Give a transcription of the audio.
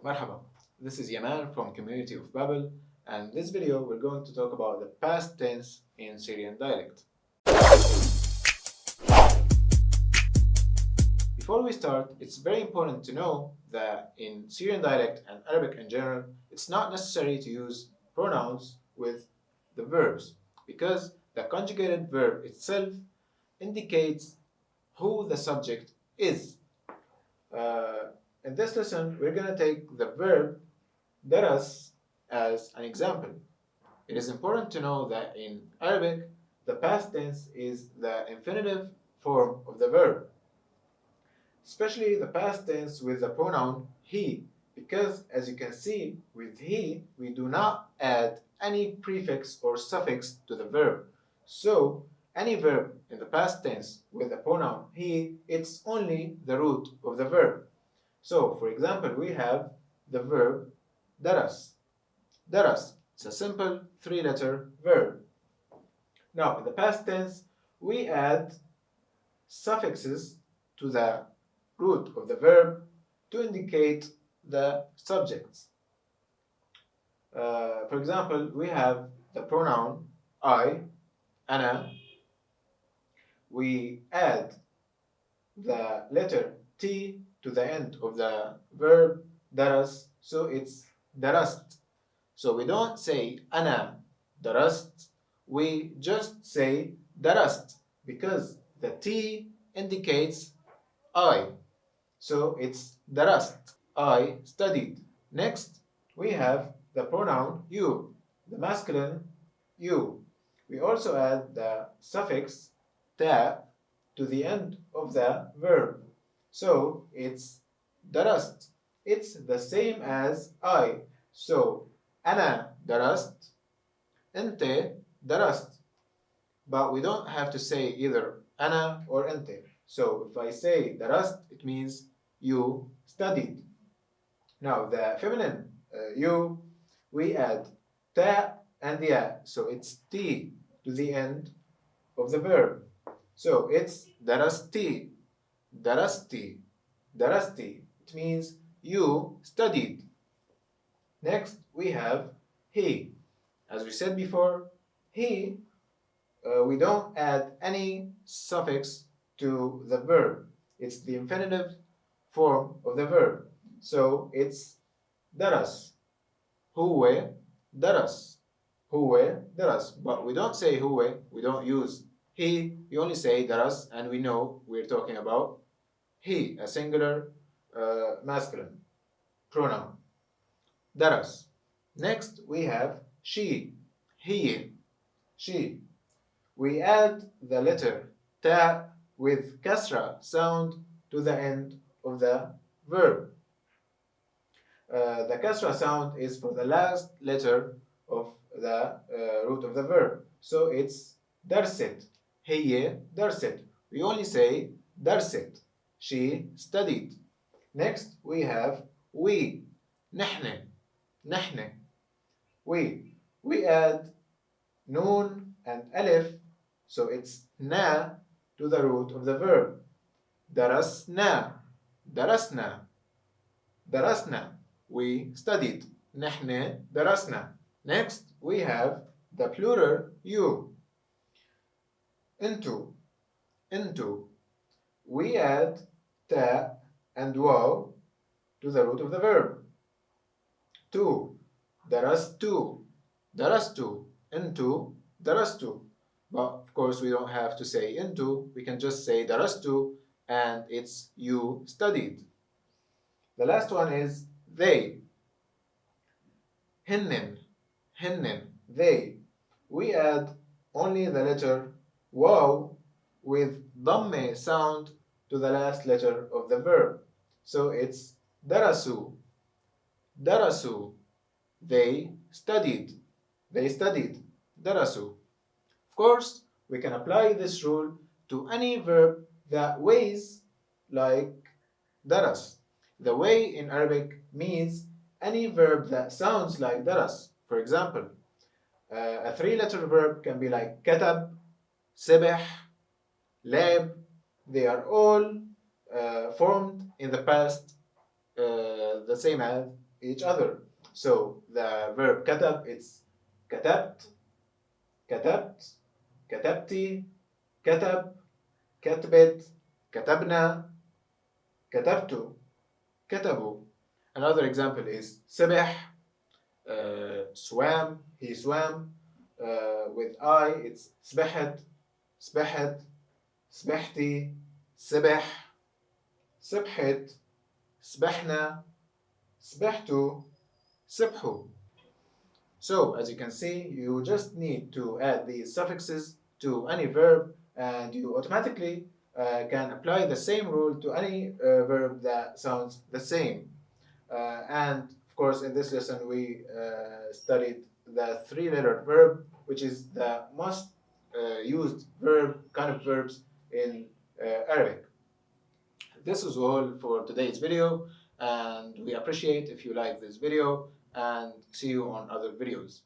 Marhaba, this is Yaman from community of Babel, and this video we're going to talk about the past tense in Syrian dialect. Before we start, it's very important to know that in Syrian dialect and Arabic in general, it's not necessary to use pronouns with the verbs because the conjugated verb itself indicates who the subject is. In this lesson, we're going to take the verb daras as an example. It is important to know that in Arabic, the past tense is the infinitive form of the verb, especially the past tense with the pronoun he, because as you can see, with he, we do not add any prefix or suffix to the verb. So, any verb in the past tense with the pronoun he, it's only the root of the verb. So, for example, we have the verb daras. Daras, it's a simple three-letter verb. Now, in the past tense, we add suffixes to the root of the verb to indicate the subjects. For example, we have the pronoun I, ana. We add the letter T to the end of the verb daras, so it's darast. So we don't say ana darast, we just say darast because the T indicates I. So it's darast, I studied. Next, we have the pronoun you, the masculine you. We also add the suffix ta to the end of the verb. So it's darast. It's the same as I. So ana darast, ente darast. But we don't have to say either ana or ente. So if I say darast, it means you studied. Now the feminine you, we add ta and ya. So it's t to the end of the verb. So it's darasti, darasti, darasti. It means you studied. Next, we have he. As we said before, he, we don't add any suffix to the verb. It's the infinitive form of the verb. So it's daras. Huwe daras. Huwe daras. But we don't say huwe, we don't use he, we only say daras, and we know we're talking about he, a singular masculine pronoun. Daras. Next, we have she, he, she. We add the letter ta with kasra sound to the end of the verb. The kasra sound is for the last letter of the root of the verb. So it's darset. هي درست. We only say درست. She studied. Next we have we. نحن. نحن. We. We add noon and alif, so it's na to the root of the verb. درسنا. درسنا. درسنا. We studied. نحن درسنا. Next we have the plural you. Into. Into. We add ta and waw to the root of the verb. To. Darastu. Darastu. Into. Darastu. But of course we don't have to say into, we can just say darastu and it's you studied. The last one is they. Hinnin. Hinnin. They. We add only the letter waw with damme sound to the last letter of the verb. So it's darasu. Darasu. They studied. They studied. Darasu. Of course, we can apply this rule to any verb that weighs like daras. The way in Arabic means any verb that sounds like daras. For example, a three-letter verb can be like katab, سبح, لعب. They are all formed in the past the same as each other. So the verb كتب, it's كتبت, كتبت, كتبتي, كتب, كتبت, كتبنا, كتبت, كتبوا. Another example is سبح, swam, he swam. With I, it's سبحت, سبحت, سبحتي, سبح, سبحت, سبحنا, سبحتوا, سبحوا. So, as you can see, you just need to add these suffixes to any verb and you automatically can apply the same rule to any verb that sounds the same. And of course, in this lesson, we studied the three-letter verb, which is the most used verb, kind of verbs in Arabic. This is all for today's video, and we appreciate if you like this video and see you on other videos.